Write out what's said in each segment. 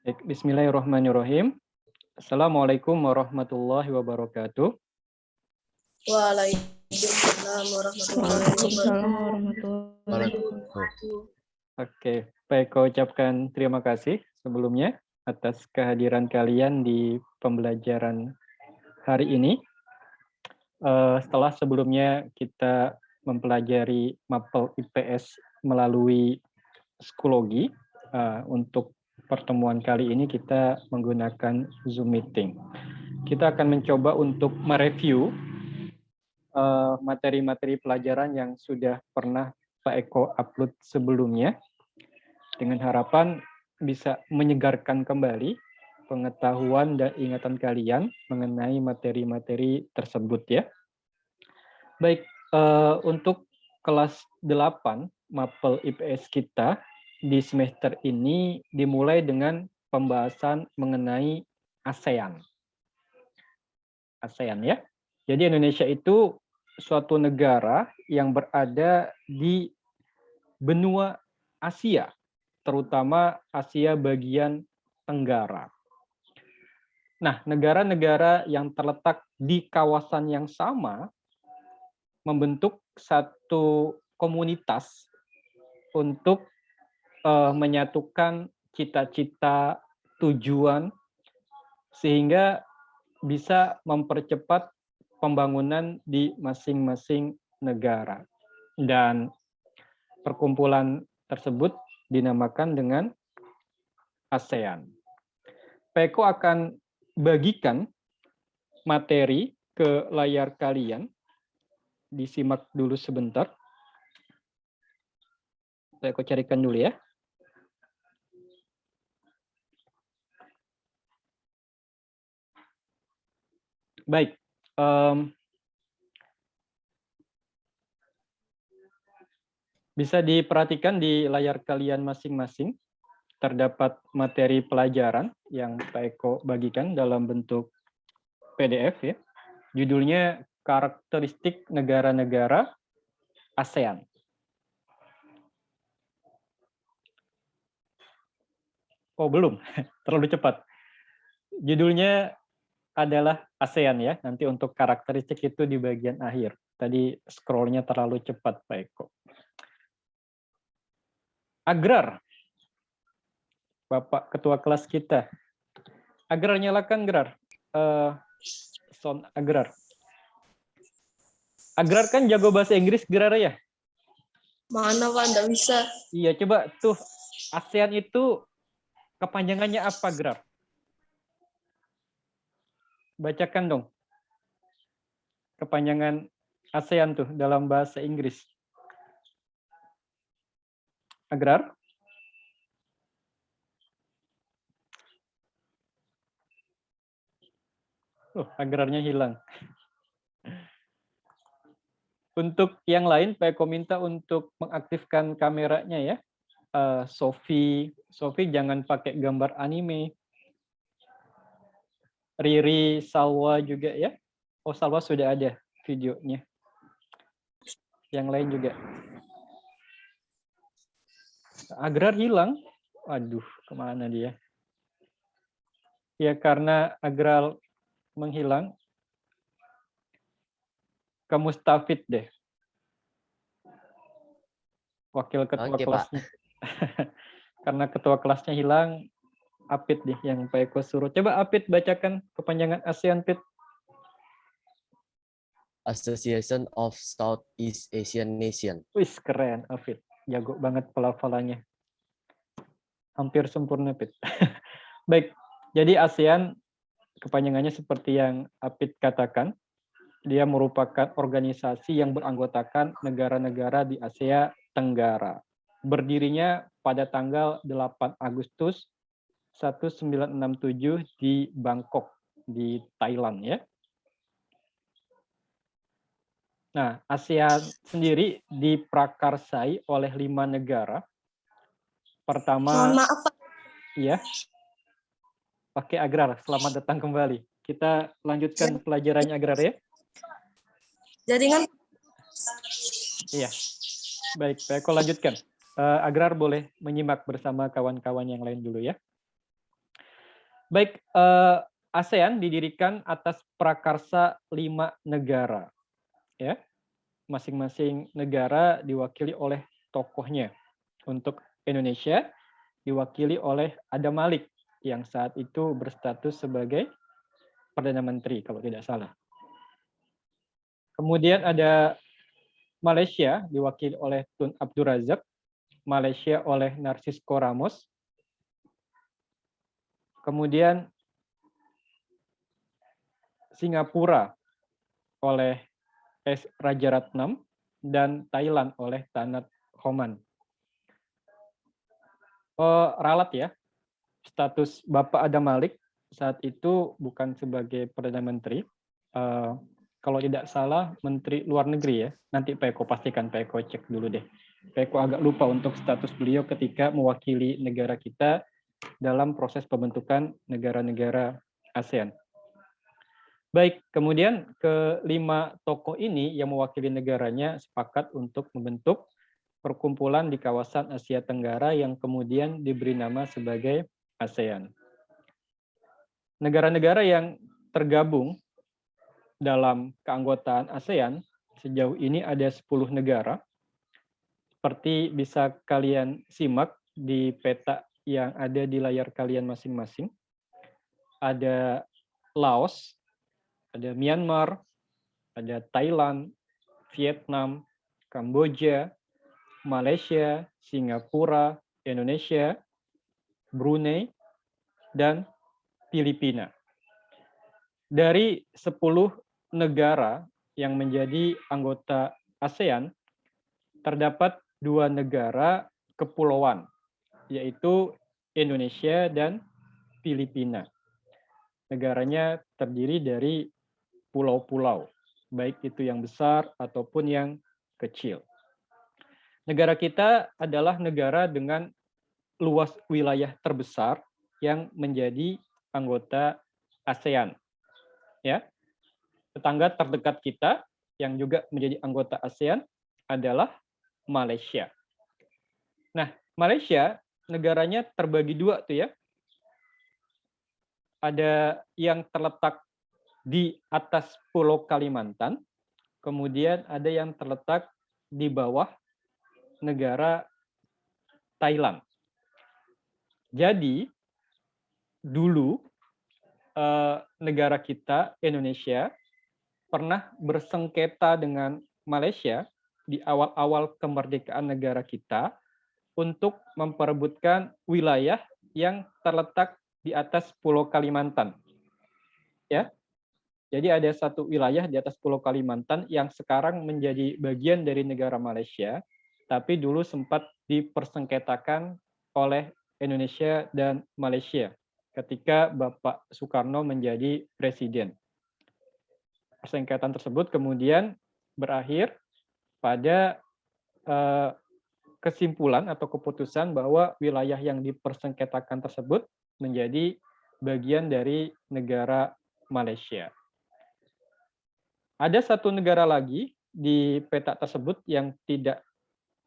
Baik, bismillahirrahmanirrahim. Assalamualaikum warahmatullahi wabarakatuh. Waalaikumsalam warahmatullahi Waalaikumsalam wabarakatuh. warahmatullahi wabarakatuh. Oke, baik, kau ucapkan terima kasih sebelumnya atas kehadiran kalian di pembelajaran hari ini. Setelah sebelumnya kita mempelajari mapel IPS melalui psikologi, untuk pertemuan kali ini kita menggunakan Zoom meeting. Kita akan mencoba untuk mereview materi-materi pelajaran yang sudah pernah Pak Eko upload sebelumnya, dengan harapan bisa menyegarkan kembali pengetahuan dan ingatan kalian mengenai materi-materi tersebut ya. Baik, untuk kelas 8 mapel IPS kita di semester ini dimulai dengan pembahasan mengenai ASEAN. ASEAN ya. Jadi Indonesia itu suatu negara yang berada di benua Asia, terutama Asia bagian Tenggara. Nah, negara-negara yang terletak di kawasan yang sama membentuk satu komunitas untuk menyatukan cita-cita, tujuan, sehingga bisa mempercepat pembangunan di masing-masing negara. Dan perkumpulan tersebut dinamakan dengan ASEAN. Peko akan bagikan materi ke layar kalian. Disimak dulu sebentar. Peko carikan dulu ya. Baik. Bisa diperhatikan di layar kalian masing-masing. Terdapat materi pelajaran yang Pak Eko bagikan dalam bentuk PDF ya. Judulnya Karakteristik Negara-negara ASEAN. Oh, belum. Terlalu cepat. Judulnya adalah ASEAN ya. Nanti untuk karakteristik itu di bagian akhir. Tadi scrollnya terlalu cepat, Pak Eko. Agrar. Bapak Ketua kelas kita. Agrar, nyalakan Agrar. Sound Agrar. Agrar kan jago bahasa Inggris, Agrar ya? Mana Pak, nggak bisa. Iya, coba tuh. ASEAN itu kepanjangannya apa, Agrar? Bacakan dong. Kepanjangan ASEAN tuh dalam bahasa Inggris. Agrar? Agrarnya hilang. Untuk yang lain, Pak Eko minta untuk mengaktifkan kameranya ya. Sophie jangan pakai gambar anime. Riri, Salwa juga ya. Oh, Salwa sudah ada videonya. Yang lain juga. Agrar hilang. Aduh, kemana dia? Ya, karena Agrar menghilang, ke Mustafid deh. Wakil ketua kelasnya. Karena ketua kelasnya hilang, Apit deh yang Pak Eko suruh. Coba Apit bacakan kepanjangan ASEAN, Pit. Association of Southeast Asian Nation. Wis, keren, Apit. Jago banget pelafalannya. Hampir sempurna, Pit. Baik, jadi ASEAN kepanjangannya seperti yang Apit katakan. Dia merupakan organisasi yang beranggotakan negara-negara di Asia Tenggara. Berdirinya pada tanggal 8 Agustus 1967 di Bangkok, di Thailand ya. Nah, ASEAN sendiri diprakarsai oleh 5 negara. Pertama, Mohon maaf Pak. ya, pakai Agrar. Selamat datang kembali. Kita lanjutkan pelajarannya Agrar ya. Jaringan. Iya, baik. Aku lanjutkan. Agrar boleh menyimak bersama kawan-kawan yang lain dulu ya. Baik, ASEAN didirikan atas prakarsa 5 negara, ya. Masing-masing negara diwakili oleh tokohnya. Untuk Indonesia diwakili oleh Adam Malik yang saat itu berstatus sebagai Perdana Menteri kalau tidak salah. Kemudian ada Malaysia diwakili oleh Tun Abdul Razak, Malaysia oleh Narcisco Ramos. Kemudian Singapura oleh S. Rajaratnam dan Thailand oleh Tanat Homan. Ralat ya, status Bapak Adam Malik saat itu bukan sebagai Perdana Menteri, kalau tidak salah Menteri Luar Negeri ya. Nanti Pak Eko pastikan, Pak Eko cek dulu deh. Pak Eko agak lupa untuk status beliau ketika mewakili negara kita dalam proses pembentukan negara-negara ASEAN. Baik, kemudian kelima tokoh ini yang mewakili negaranya sepakat untuk membentuk perkumpulan di kawasan Asia Tenggara yang kemudian diberi nama sebagai ASEAN. Negara-negara yang tergabung dalam keanggotaan ASEAN sejauh ini ada 10 negara. Seperti bisa kalian simak di peta yang ada di layar kalian masing-masing. Ada Laos, ada Myanmar, ada Thailand, Vietnam, Kamboja, Malaysia, Singapura, Indonesia, Brunei, dan Filipina. Dari 10 negara yang menjadi anggota ASEAN, terdapat 2 negara kepulauan, yaitu Indonesia dan Filipina. Negaranya terdiri dari pulau-pulau, baik itu yang besar ataupun yang kecil. Negara kita adalah negara dengan luas wilayah terbesar yang menjadi anggota ASEAN. Ya. Tetangga terdekat kita yang juga menjadi anggota ASEAN adalah Malaysia. Nah, Malaysia negaranya terbagi 2 tuh ya. Ada yang terletak di atas Pulau Kalimantan, kemudian ada yang terletak di bawah negara Thailand. Jadi, dulu negara kita, Indonesia, pernah bersengketa dengan Malaysia di awal-awal kemerdekaan negara kita untuk memperebutkan wilayah yang terletak di atas Pulau Kalimantan. Ya. Jadi ada satu wilayah di atas Pulau Kalimantan yang sekarang menjadi bagian dari negara Malaysia, tapi dulu sempat dipersengketakan oleh Indonesia dan Malaysia ketika Bapak Soekarno menjadi presiden. Persengketaan tersebut kemudian berakhir pada kesimpulan atau keputusan bahwa wilayah yang dipersengketakan tersebut menjadi bagian dari negara Malaysia. Ada satu negara lagi di peta tersebut yang tidak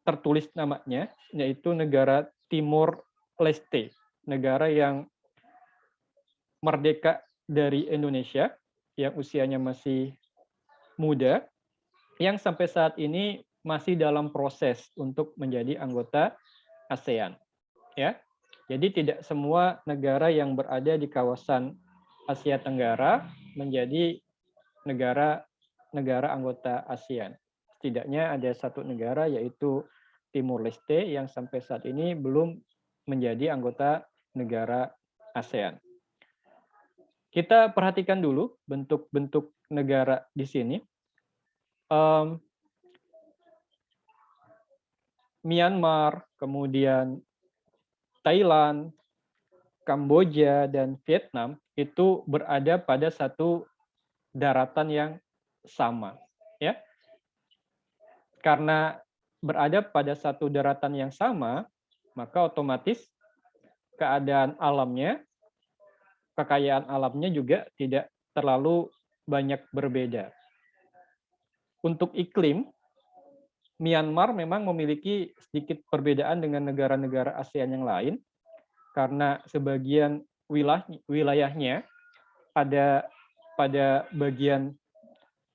tertulis namanya, yaitu negara Timor Leste, negara yang merdeka dari Indonesia, yang usianya masih muda, yang sampai saat ini masih dalam proses untuk menjadi anggota ASEAN. Ya, jadi tidak semua negara yang berada di kawasan Asia Tenggara menjadi negara anggota ASEAN. Setidaknya ada satu negara yaitu Timor Leste yang sampai saat ini belum menjadi anggota negara ASEAN. Kita perhatikan dulu bentuk-bentuk negara di sini. Myanmar, kemudian Thailand, Kamboja, dan Vietnam itu berada pada satu daratan yang sama. Ya. Karena berada pada satu daratan yang sama, maka otomatis keadaan alamnya, kekayaan alamnya juga tidak terlalu banyak berbeda. Untuk iklim, Myanmar memang memiliki sedikit perbedaan dengan negara-negara ASEAN yang lain, karena sebagian wilayahnya pada bagian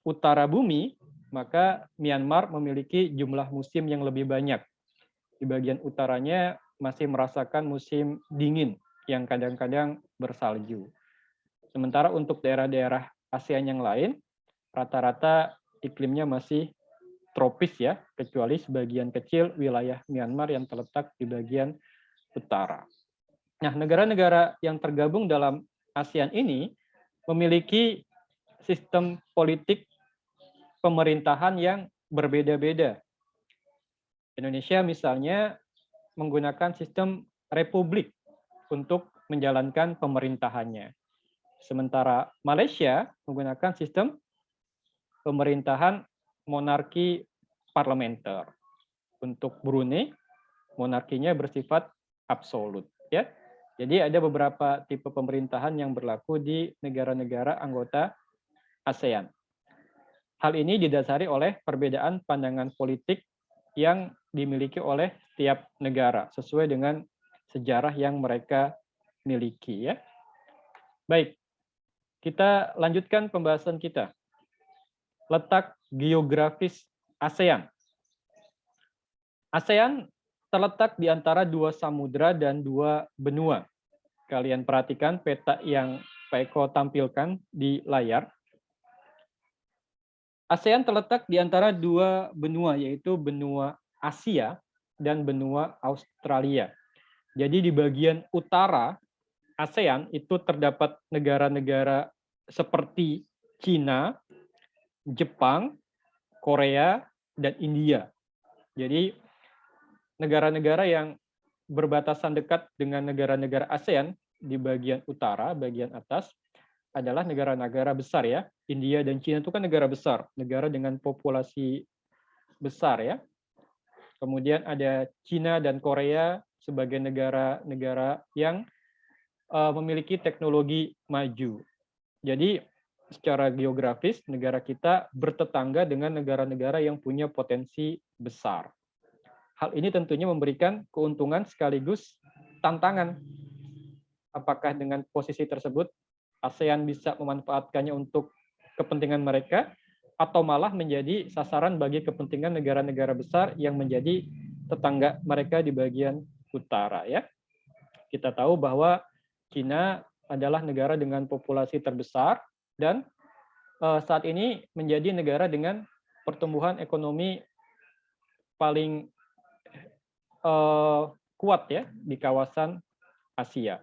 utara bumi, maka Myanmar memiliki jumlah musim yang lebih banyak. Di bagian utaranya masih merasakan musim dingin yang kadang-kadang bersalju. Sementara untuk daerah-daerah ASEAN yang lain, rata-rata iklimnya masih tropis ya, kecuali sebagian kecil wilayah Myanmar yang terletak di bagian utara. Nah, negara-negara yang tergabung dalam ASEAN ini memiliki sistem politik pemerintahan yang berbeda-beda. Indonesia misalnya menggunakan sistem republik untuk menjalankan pemerintahannya. Sementara Malaysia menggunakan sistem pemerintahan monarki parlementer. Untuk Brunei, monarkinya bersifat absolut. Ya. Jadi ada beberapa tipe pemerintahan yang berlaku di negara-negara anggota ASEAN. Hal ini didasari oleh perbedaan pandangan politik yang dimiliki oleh setiap negara sesuai dengan sejarah yang mereka miliki. Ya. Baik, kita lanjutkan pembahasan kita. Letak geografis ASEAN. ASEAN terletak di antara 2 samudra dan 2 benua. Kalian perhatikan peta yang Pak Eko tampilkan di layar. ASEAN terletak di antara 2 benua, yaitu benua Asia dan benua Australia. Jadi di bagian utara ASEAN itu terdapat negara-negara seperti Cina, Jepang, Korea, dan India. Jadi negara-negara yang berbatasan dekat dengan negara-negara ASEAN di bagian utara, bagian atas, adalah negara-negara besar ya. India dan Cina itu kan negara besar, negara dengan populasi besar ya. Kemudian ada Cina dan Korea sebagai negara-negara yang memiliki teknologi maju. Jadi secara geografis negara kita bertetangga dengan negara-negara yang punya potensi besar. Hal ini tentunya memberikan keuntungan sekaligus tantangan. Apakah dengan posisi tersebut ASEAN bisa memanfaatkannya untuk kepentingan mereka atau malah menjadi sasaran bagi kepentingan negara-negara besar yang menjadi tetangga mereka di bagian utara ya. Kita tahu bahwa Cina adalah negara dengan populasi terbesar dan saat ini menjadi negara dengan pertumbuhan ekonomi paling kuat ya di kawasan Asia.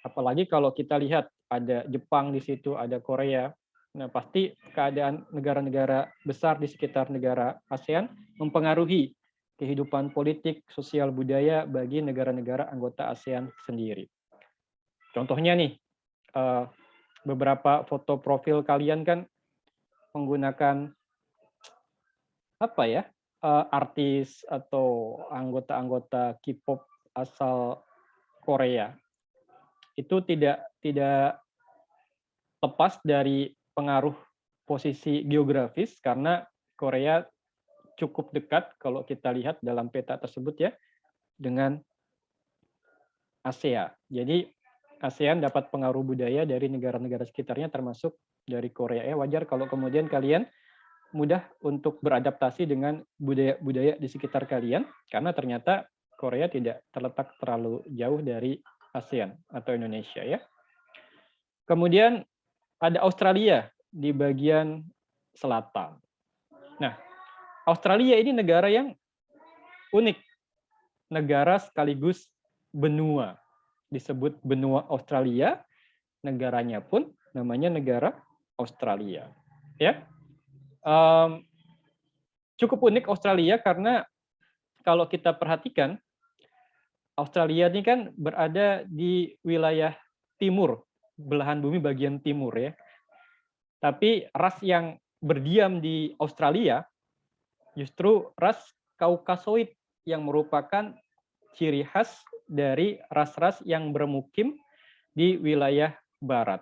Apalagi kalau kita lihat ada Jepang di situ, ada Korea. Nah, pasti keadaan negara-negara besar di sekitar negara ASEAN mempengaruhi kehidupan politik, sosial, budaya bagi negara-negara anggota ASEAN sendiri. Contohnya nih, beberapa foto profil kalian kan menggunakan apa ya, artis atau anggota-anggota K-pop asal Korea. Itu tidak lepas dari pengaruh posisi geografis karena Korea cukup dekat kalau kita lihat dalam peta tersebut ya dengan ASEAN. Jadi ASEAN dapat pengaruh budaya dari negara-negara sekitarnya termasuk dari Korea. Wajar kalau kemudian kalian mudah untuk beradaptasi dengan budaya-budaya di sekitar kalian karena ternyata Korea tidak terletak terlalu jauh dari ASEAN atau Indonesia ya. Kemudian ada Australia di bagian selatan. Nah, Australia ini negara yang unik. Negara sekaligus benua. Disebut benua Australia, negaranya pun namanya negara Australia. Ya. Cukup unik Australia karena kalau kita perhatikan, Australia ini kan berada di wilayah timur, belahan bumi bagian timur ya. Tapi ras yang berdiam di Australia justru ras Kaukasoid yang merupakan ciri khas dari ras-ras yang bermukim di wilayah barat.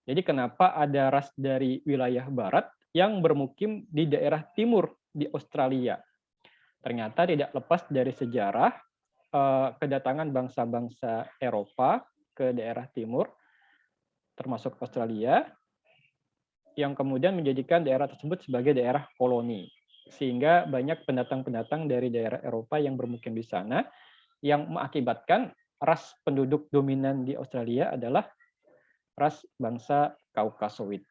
Jadi kenapa ada ras dari wilayah barat yang bermukim di daerah timur di Australia? Ternyata tidak lepas dari sejarah kedatangan bangsa-bangsa Eropa ke daerah timur, termasuk Australia, yang kemudian menjadikan daerah tersebut sebagai daerah koloni. Sehingga banyak pendatang-pendatang dari daerah Eropa yang bermukim di sana, yang mengakibatkan ras penduduk dominan di Australia adalah ras bangsa Kaukasoid.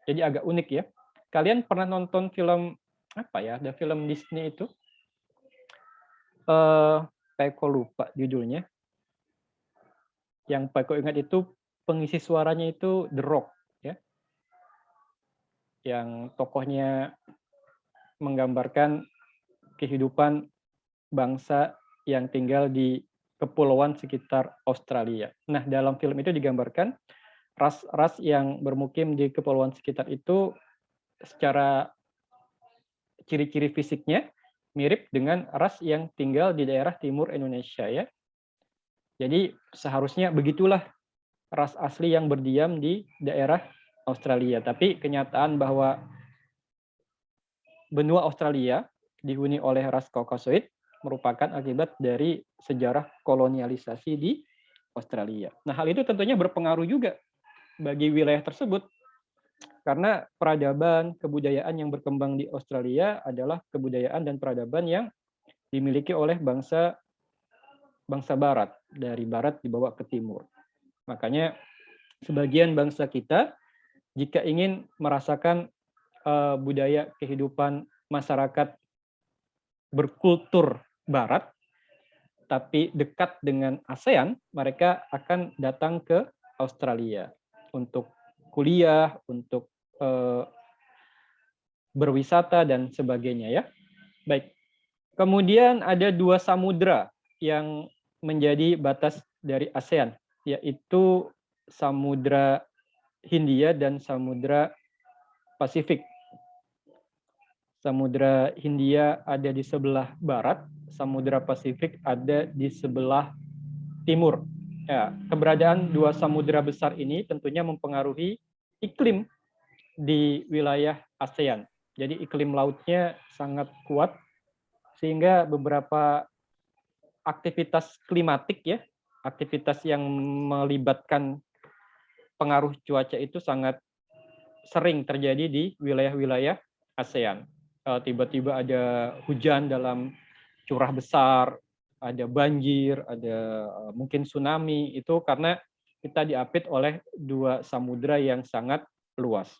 Jadi agak unik ya. Kalian pernah nonton film apa ya? Ada film Disney itu. Peko lupa judulnya. Yang Peko ingat itu pengisi suaranya itu The Rock ya. Yang tokohnya menggambarkan kehidupan bangsa yang tinggal di kepulauan sekitar Australia. Nah, dalam film itu digambarkan ras-ras yang bermukim di kepulauan sekitar itu secara ciri-ciri fisiknya mirip dengan ras yang tinggal di daerah timur Indonesia ya. Jadi seharusnya begitulah ras asli yang berdiam di daerah Australia. Tapi kenyataan bahwa benua Australia dihuni oleh ras Kaukasoid merupakan akibat dari sejarah kolonialisasi di Australia. Nah, hal itu tentunya berpengaruh juga bagi wilayah tersebut. Karena peradaban, kebudayaan yang berkembang di Australia adalah kebudayaan dan peradaban yang dimiliki oleh bangsa barat, dari barat dibawa ke timur. Makanya sebagian bangsa kita jika ingin merasakan budaya kehidupan masyarakat berkultur barat, tapi dekat dengan ASEAN, mereka akan datang ke Australia untuk kuliah, untuk berwisata dan sebagainya ya. Baik. Kemudian ada 2 samudra yang menjadi batas dari ASEAN, yaitu Samudra Hindia dan Samudra Pasifik. Samudra Hindia ada di sebelah barat, Samudra Pasifik ada di sebelah timur. Ya, keberadaan 2 samudra besar ini tentunya mempengaruhi iklim di wilayah ASEAN. Jadi iklim lautnya sangat kuat sehingga beberapa aktivitas klimatik ya, aktivitas yang melibatkan pengaruh cuaca itu sangat sering terjadi di wilayah-wilayah ASEAN. Tiba-tiba ada hujan dalam curah besar, ada banjir, ada mungkin tsunami, itu karena kita diapit oleh 2 samudra yang sangat luas.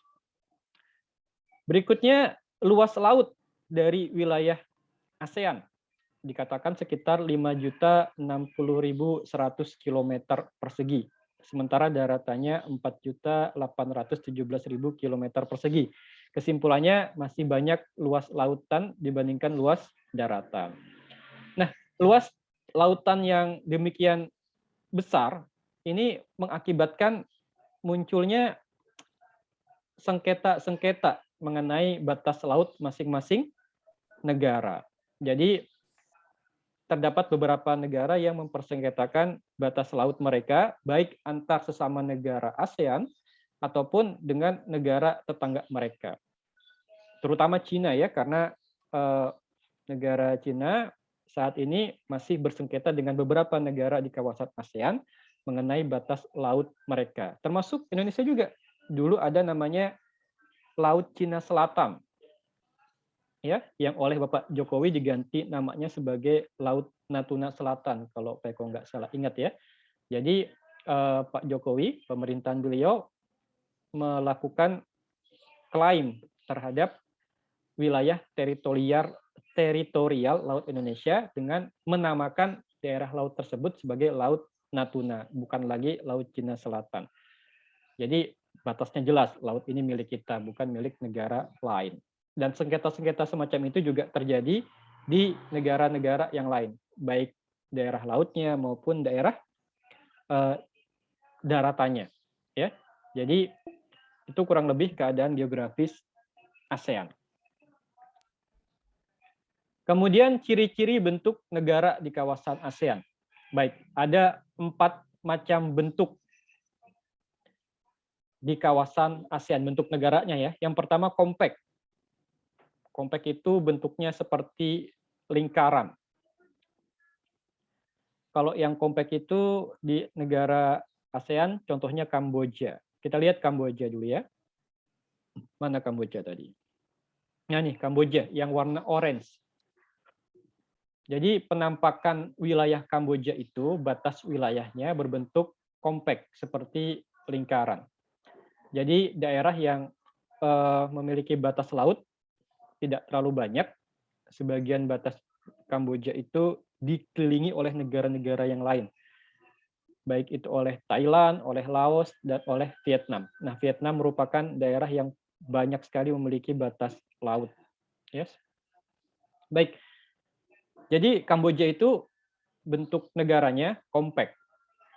Berikutnya, luas laut dari wilayah ASEAN dikatakan sekitar 5.060.100 km persegi, sementara daratannya 4.817.000 km persegi. Kesimpulannya masih banyak luas lautan dibandingkan luas daratan. Nah, luas lautan yang demikian besar ini mengakibatkan munculnya sengketa-sengketa mengenai batas laut masing-masing negara. Jadi terdapat beberapa negara yang mempersengketakan batas laut mereka, baik antar sesama negara ASEAN ataupun dengan negara tetangga mereka. Terutama Cina ya, karena negara Cina saat ini masih bersengketa dengan beberapa negara di kawasan ASEAN mengenai batas laut mereka. Termasuk Indonesia juga. Dulu ada namanya Laut Cina Selatan, ya, yang oleh Bapak Jokowi diganti namanya sebagai Laut Natuna Selatan, kalau Peko nggak salah ingat ya. Jadi Pak Jokowi, pemerintahan beliau melakukan klaim terhadap wilayah teritorial Laut Indonesia dengan menamakan daerah laut tersebut sebagai Laut Natuna, bukan lagi Laut Cina Selatan. Jadi batasnya jelas, laut ini milik kita, bukan milik negara lain. Dan sengketa-sengketa semacam itu juga terjadi di negara-negara yang lain, baik daerah lautnya maupun daerah daratannya. Ya, jadi itu kurang lebih keadaan geografis ASEAN. Kemudian ciri-ciri bentuk negara di kawasan ASEAN. Baik, ada 4 macam bentuk di kawasan ASEAN, bentuk negaranya ya. Yang pertama compact. Compact itu bentuknya seperti lingkaran. Kalau yang compact itu di negara ASEAN, contohnya Kamboja. Kita lihat Kamboja dulu ya. Mana Kamboja tadi? Nah nih, Kamboja yang warna orange. Jadi penampakan wilayah Kamboja itu, batas wilayahnya berbentuk compact, seperti lingkaran. Jadi daerah yang memiliki batas laut tidak terlalu banyak. Sebagian batas Kamboja itu dikelilingi oleh negara-negara yang lain. Baik itu oleh Thailand, oleh Laos, dan oleh Vietnam. Nah, Vietnam merupakan daerah yang banyak sekali memiliki batas laut. Yes. Baik. Jadi Kamboja itu bentuk negaranya compact,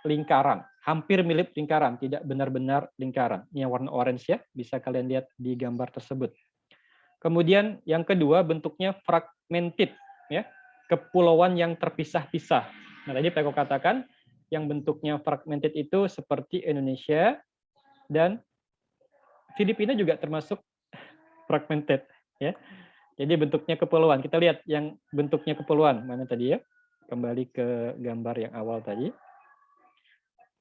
lingkaran, hampir mirip lingkaran, tidak benar-benar lingkaran. Ini yang warna orange ya, bisa kalian lihat di gambar tersebut. Kemudian yang kedua bentuknya fragmented, ya, kepulauan yang terpisah-pisah. Nah, tadi Peko katakan yang bentuknya fragmented itu seperti Indonesia dan Filipina juga termasuk fragmented, ya. Jadi bentuknya kepulauan. Kita lihat yang bentuknya kepulauan mana tadi ya? Kembali ke gambar yang awal tadi.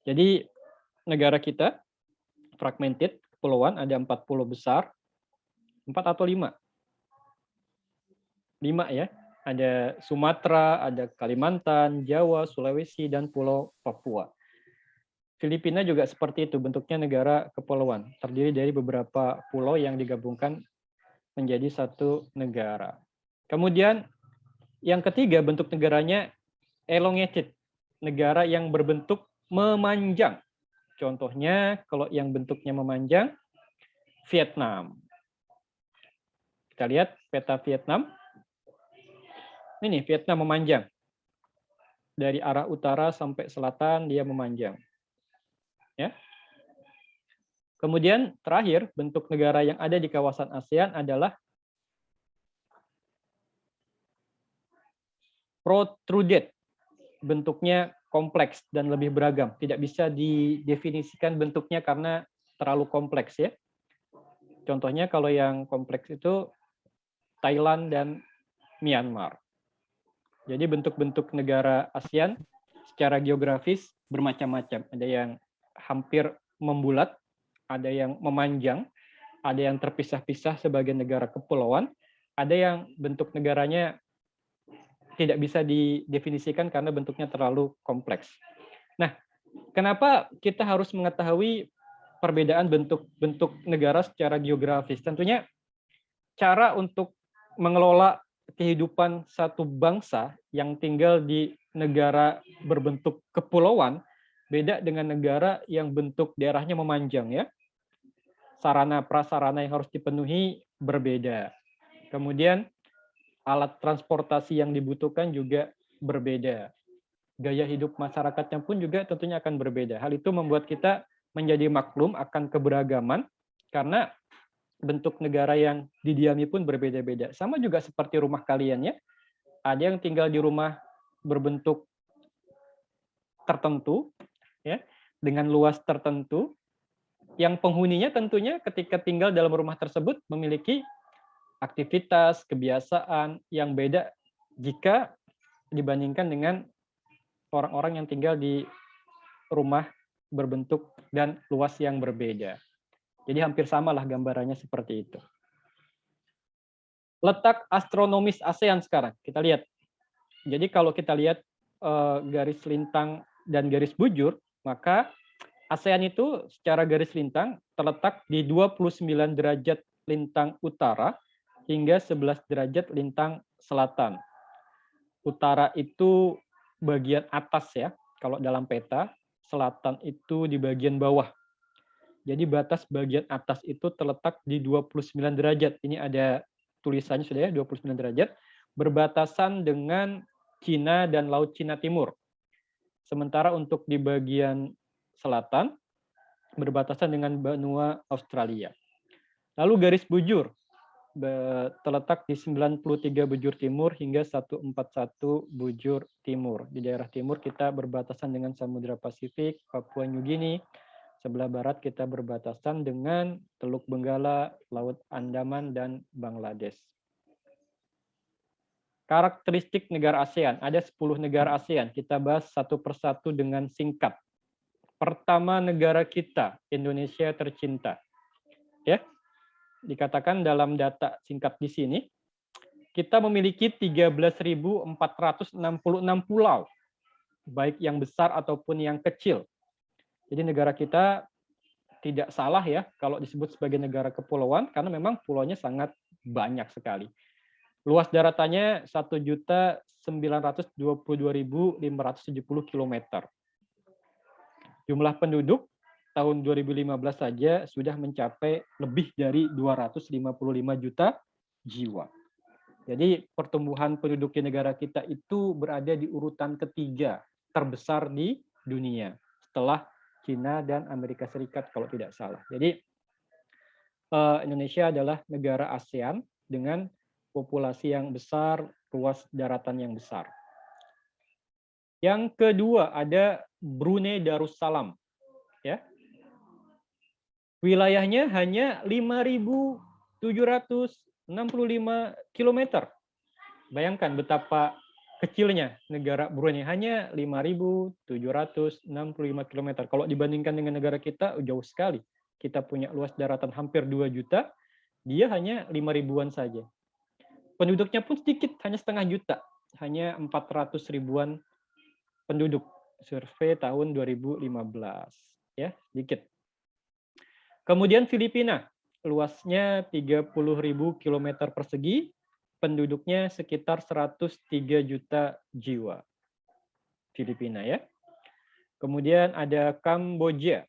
Jadi negara kita fragmented, kepulauan ada 40 besar. 4 atau 5? 5 ya. Ada Sumatera, ada Kalimantan, Jawa, Sulawesi, dan Pulau Papua. Filipina juga seperti itu, bentuknya negara kepulauan. Terdiri dari beberapa pulau yang digabungkan menjadi satu negara. Kemudian yang ketiga bentuk negaranya elongated, negara yang berbentuk memanjang. Contohnya kalau yang bentuknya memanjang, Vietnam. Kita lihat peta Vietnam. Ini Vietnam memanjang. Dari arah utara sampai selatan dia memanjang. Ya. Kemudian terakhir bentuk negara yang ada di kawasan ASEAN adalah protruded. Bentuknya kompleks dan lebih beragam. Tidak bisa didefinisikan bentuknya karena terlalu kompleks ya. Contohnya kalau yang kompleks itu Thailand dan Myanmar. Jadi bentuk-bentuk negara ASEAN secara geografis bermacam-macam. Ada yang hampir membulat, ada yang memanjang, ada yang terpisah-pisah sebagai negara kepulauan, ada yang bentuk negaranya tidak bisa didefinisikan karena bentuknya terlalu kompleks. Nah, kenapa kita harus mengetahui perbedaan bentuk-bentuk negara secara geografis? Tentunya cara untuk mengelola kehidupan satu bangsa yang tinggal di negara berbentuk kepulauan beda dengan negara yang bentuk daerahnya memanjang ya. Sarana prasarana yang harus dipenuhi berbeda. Kemudian alat transportasi yang dibutuhkan juga berbeda. Gaya hidup masyarakatnya pun juga tentunya akan berbeda. Hal itu membuat kita menjadi maklum akan keberagaman karena bentuk negara yang didiami pun berbeda-beda. Sama juga seperti rumah kalian ya. Ada yang tinggal di rumah berbentuk tertentu ya, dengan luas tertentu yang penghuninya tentunya ketika tinggal dalam rumah tersebut memiliki aktivitas, kebiasaan yang beda jika dibandingkan dengan orang-orang yang tinggal di rumah berbentuk dan luas yang berbeda. Jadi hampir samalah gambarannya seperti itu. Letak astronomis ASEAN sekarang, kita lihat. Jadi kalau kita lihat garis lintang dan garis bujur, maka ASEAN itu secara garis lintang terletak di 29 derajat lintang utara hingga 11 derajat lintang selatan. Utara itu bagian atas ya, kalau dalam peta, selatan itu di bagian bawah. Jadi batas bagian atas itu terletak di 29 derajat. Ini ada tulisannya sudah ya, 29 derajat. Berbatasan dengan Cina dan Laut Cina Timur. Sementara untuk di bagian selatan, berbatasan dengan benua Australia. Lalu garis bujur, terletak di 93 bujur timur hingga 141 bujur timur. Di daerah timur kita berbatasan dengan Samudra Pasifik, Papua New Guinea. Sebelah barat kita berbatasan dengan Teluk Benggala, Laut Andaman, dan Bangladesh. Karakteristik negara ASEAN. Ada 10 negara ASEAN. Kita bahas satu persatu dengan singkat. Pertama, negara kita, Indonesia tercinta. Ya, dikatakan dalam data singkat di sini, kita memiliki 13.466 pulau, baik yang besar ataupun yang kecil. Jadi negara kita tidak salah ya kalau disebut sebagai negara kepulauan, karena memang pulaunya sangat banyak sekali. Luas daratannya 1.922.570 km. Jumlah penduduk tahun 2015 saja sudah mencapai lebih dari 255 juta jiwa. Jadi pertumbuhan penduduk di negara kita itu berada di urutan ketiga terbesar di dunia setelah Cina dan Amerika Serikat kalau tidak salah. Jadi Indonesia adalah negara ASEAN dengan populasi yang besar, luas daratan yang besar. Yang kedua ada Brunei Darussalam. Ya. Wilayahnya hanya 5.765 km. Bayangkan betapa kecilnya negara Brunei, hanya 5.765 km. Kalau dibandingkan dengan negara kita, jauh sekali. Kita punya luas daratan hampir 2 juta, dia hanya 5.000-an saja. Penduduknya pun sedikit, hanya setengah juta. Hanya 400 ribuan penduduk. Survei tahun 2015. Ya, sedikit. Kemudian Filipina, luasnya 30.000 km persegi, penduduknya sekitar 103 juta jiwa. Filipina ya. Kemudian ada Kamboja.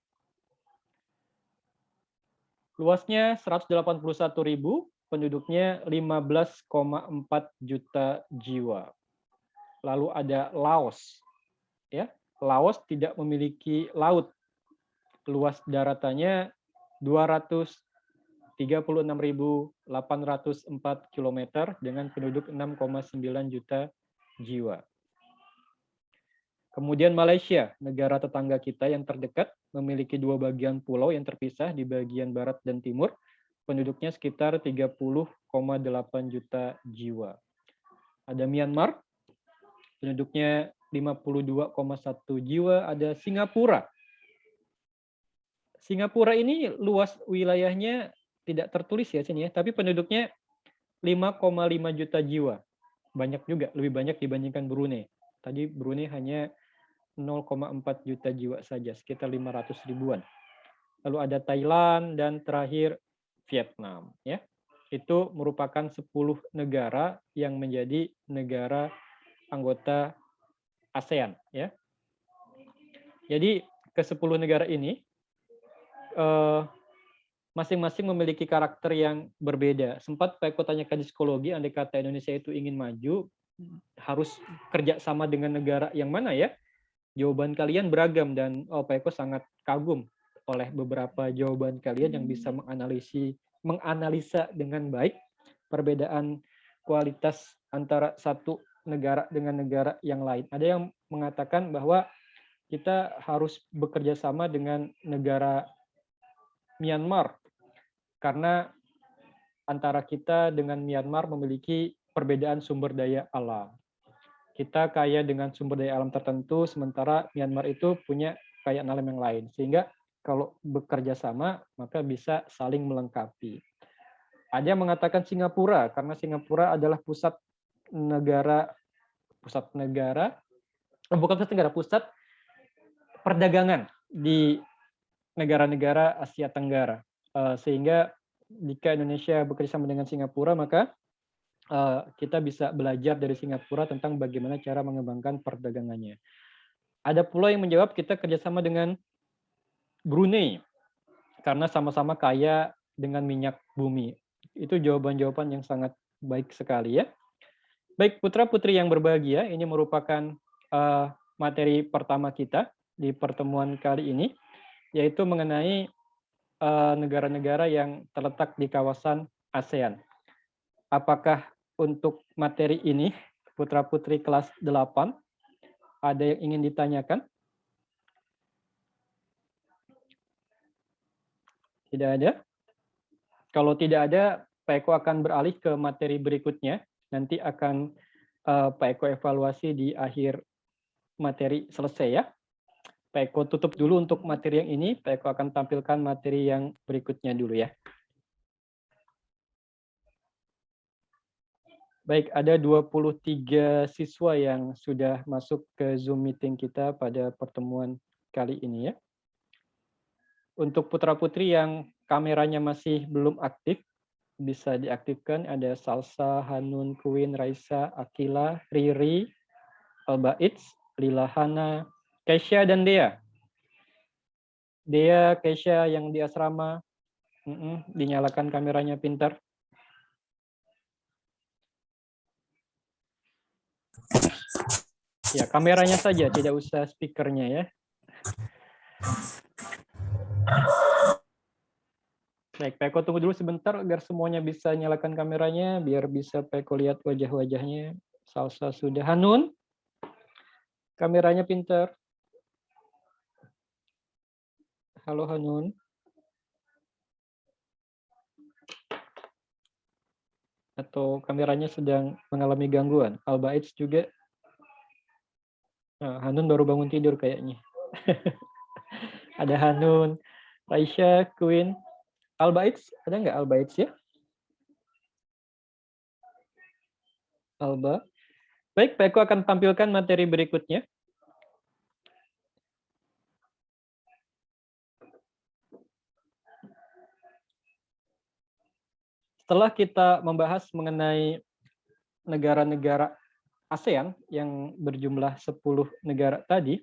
Luasnya 181.000, penduduknya 15,4 juta jiwa. Lalu ada Laos. Ya, Laos tidak memiliki laut. Luas daratannya 236.804 km dengan penduduk 6,9 juta jiwa. Kemudian Malaysia, negara tetangga kita yang terdekat, memiliki 2 bagian pulau yang terpisah di bagian barat dan timur. Penduduknya sekitar 30,8 juta jiwa. Ada Myanmar, penduduknya 52,1 jiwa. Ada Singapura. Singapura ini luas wilayahnya tidak tertulis ya sini ya, tapi penduduknya 5,5 juta jiwa. Banyak juga, lebih banyak dibandingkan Brunei. Tadi Brunei hanya 0,4 juta jiwa saja, sekitar 500 ribuan. Lalu ada Thailand dan terakhir Vietnam ya. Itu merupakan 10 negara yang menjadi negara anggota ASEAN ya. Jadi ke-10 negara ini masing-masing memiliki karakter yang berbeda. Sempat Pak Eko tanyakan di psikologi, andai kata Indonesia itu ingin maju, harus kerja sama dengan negara yang mana ya? Jawaban kalian beragam dan Pak Eko sangat kagum oleh beberapa jawaban kalian yang bisa menganalisa dengan baik perbedaan kualitas antara satu negara dengan negara yang lain. Ada yang mengatakan bahwa kita harus bekerja sama dengan negara Myanmar karena antara kita dengan Myanmar memiliki perbedaan sumber daya alam. Kita kaya dengan sumber daya alam tertentu, sementara Myanmar itu punya kekayaan alam yang lain. Sehingga kalau bekerja sama, maka bisa saling melengkapi. Ada yang mengatakan Singapura, karena Singapura adalah pusat perdagangan di negara-negara Asia Tenggara. Sehingga jika Indonesia bekerja sama dengan Singapura, maka kita bisa belajar dari Singapura tentang bagaimana cara mengembangkan perdagangannya. Ada pula yang menjawab kita kerjasama dengan Brunei, karena sama-sama kaya dengan minyak bumi. Itu jawaban-jawaban yang sangat baik sekali ya. Baik putra-putri yang berbahagia, ini merupakan materi pertama kita di pertemuan kali ini, yaitu mengenai negara-negara yang terletak di kawasan ASEAN. Apakah untuk materi ini, putra-putri kelas 8, ada yang ingin ditanyakan? Tidak ada? Kalau tidak ada, Pak Eko akan beralih ke materi berikutnya. Nanti akan Pak Eko evaluasi di akhir materi selesai ya. Pak Eko tutup dulu untuk materi yang ini, Pak Eko akan tampilkan materi yang berikutnya dulu ya. Baik, ada 23 siswa yang sudah masuk ke Zoom meeting kita pada pertemuan kali ini ya. Untuk putra-putri yang kameranya masih belum aktif, bisa diaktifkan. Ada Salsa, Hanun, Queen, Raisa, Akila, Riri, Albaitz, Lilahana, Keisha, dan Dea. Dea, Keisha yang di asrama, dinyalakan kameranya pintar. Ya, kameranya saja, tidak usah speakernya ya. Baik, Pak Eko tunggu dulu sebentar agar semuanya bisa nyalakan kameranya, biar bisa Pak Eko lihat wajah-wajahnya. Salsa sudah. Hanun, kameranya pintar. Halo Hanun. Atau kameranya sedang mengalami gangguan. Albaitz juga. Nah, Hanun baru bangun tidur kayaknya. Ada Hanun, Raisya, Queen, Albaitz. Ada nggak Albaitz ya? Alba. Baik, Pak Eko akan tampilkan materi berikutnya. Setelah kita membahas mengenai negara-negara ASEAN yang berjumlah 10 negara tadi,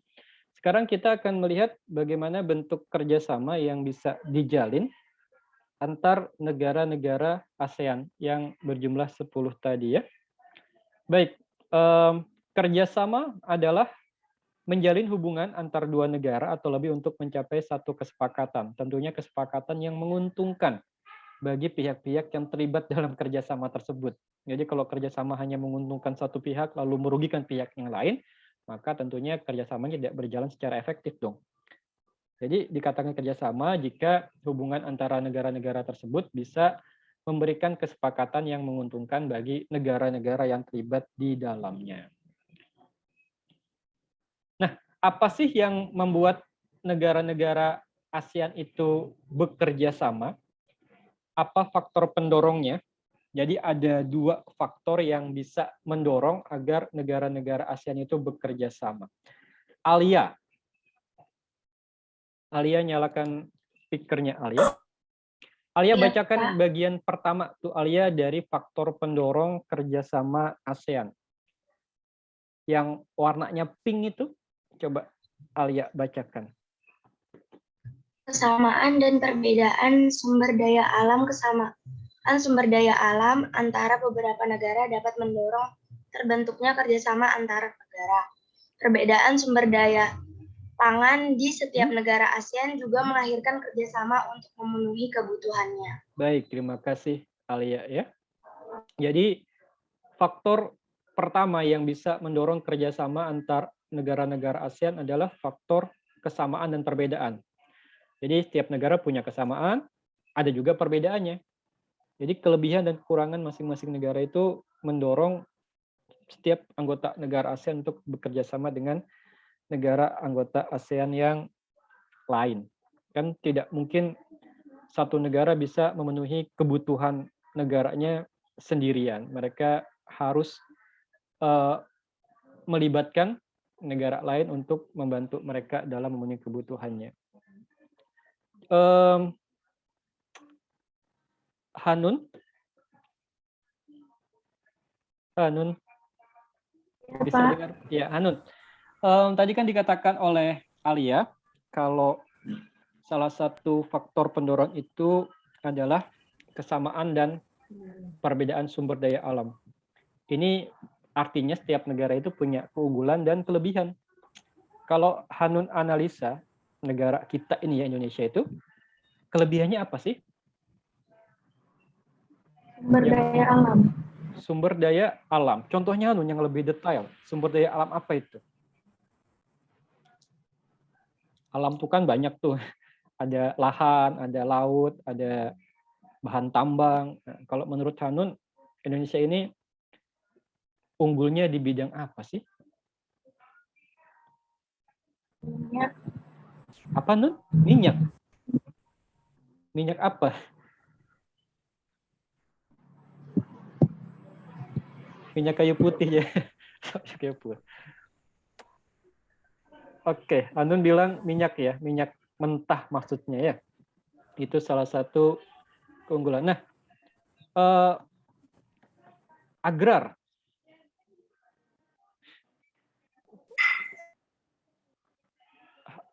sekarang kita akan melihat bagaimana bentuk kerjasama yang bisa dijalin antar negara-negara ASEAN yang berjumlah 10 tadi ya. Baik, kerjasama adalah menjalin hubungan antar dua negara atau lebih untuk mencapai satu kesepakatan. Tentunya kesepakatan yang menguntungkan bagi pihak-pihak yang terlibat dalam kerjasama tersebut. Jadi kalau kerjasama hanya menguntungkan satu pihak lalu merugikan pihak yang lain, maka tentunya kerjasamanya tidak berjalan secara efektif dong. Jadi dikatakan kerjasama jika hubungan antara negara-negara tersebut bisa memberikan kesepakatan yang menguntungkan bagi negara-negara yang terlibat di dalamnya. Nah, apa sih yang membuat negara-negara ASEAN itu bekerja sama? Apa faktor pendorongnya? Jadi ada dua faktor yang bisa mendorong agar negara-negara ASEAN itu bekerja sama. Alia. Alia nyalakan speakernya Alia. Alia Ya, bacakan bagian pertama tuh Alia dari faktor pendorong kerjasama ASEAN. Yang warnanya pink itu, coba Alia bacakan. Kesamaan dan perbedaan sumber daya alam. Kesamaan sumber daya alam antara beberapa negara dapat mendorong terbentuknya kerjasama antar negara. Perbedaan sumber daya pangan di setiap negara ASEAN juga melahirkan kerjasama untuk memenuhi kebutuhannya. Baik, terima kasih Alia ya. Jadi faktor pertama yang bisa mendorong kerjasama antar negara-negara ASEAN adalah faktor kesamaan dan perbedaan. Jadi setiap negara punya kesamaan, ada juga perbedaannya. Jadi kelebihan dan kekurangan masing-masing negara itu mendorong setiap anggota negara ASEAN untuk bekerja sama dengan negara anggota ASEAN yang lain. Kan tidak mungkin satu negara bisa memenuhi kebutuhan negaranya sendirian. Mereka harus melibatkan negara lain untuk membantu mereka dalam memenuhi kebutuhannya. Hanun, bisa dengar? Ya, Hanun. Tadi kan dikatakan oleh Alia kalau salah satu faktor pendorong itu adalah kesamaan dan perbedaan sumber daya alam. Ini artinya setiap negara itu punya keunggulan dan kelebihan. Kalau Hanun analisa negara kita ini ya Indonesia itu, kelebihannya apa sih? Sumber daya alam. Sumber daya alam. Contohnya Hanun yang lebih detail. Sumber daya alam apa itu? Alam itu kan banyak tuh. Ada lahan, ada laut, ada bahan tambang. Nah, kalau menurut Hanun, Indonesia ini unggulnya di bidang apa sih? Minyak. Apa Nun? Minyak. Minyak apa? Minyak kayu putih ya. Kayu putih. Oke, Anun bilang minyak ya, minyak mentah maksudnya ya. Itu salah satu keunggulan. Nah, agrar.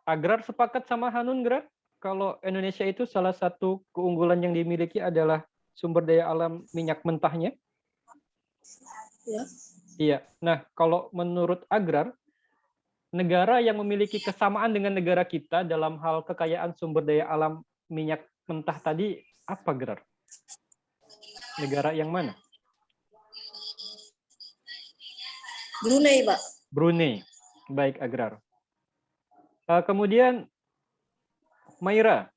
Agrar sepakat sama Hanun, Gra? Kalau Indonesia itu salah satu keunggulan yang dimiliki adalah sumber daya alam minyak mentahnya. Ya. Iya. Nah, kalau menurut agrar, negara yang memiliki kesamaan dengan negara kita dalam hal kekayaan sumber daya alam minyak mentah tadi apa, Grar? Negara yang mana? Brunei, Pak. Brunei. Baik, agrar. Kemudian Maira.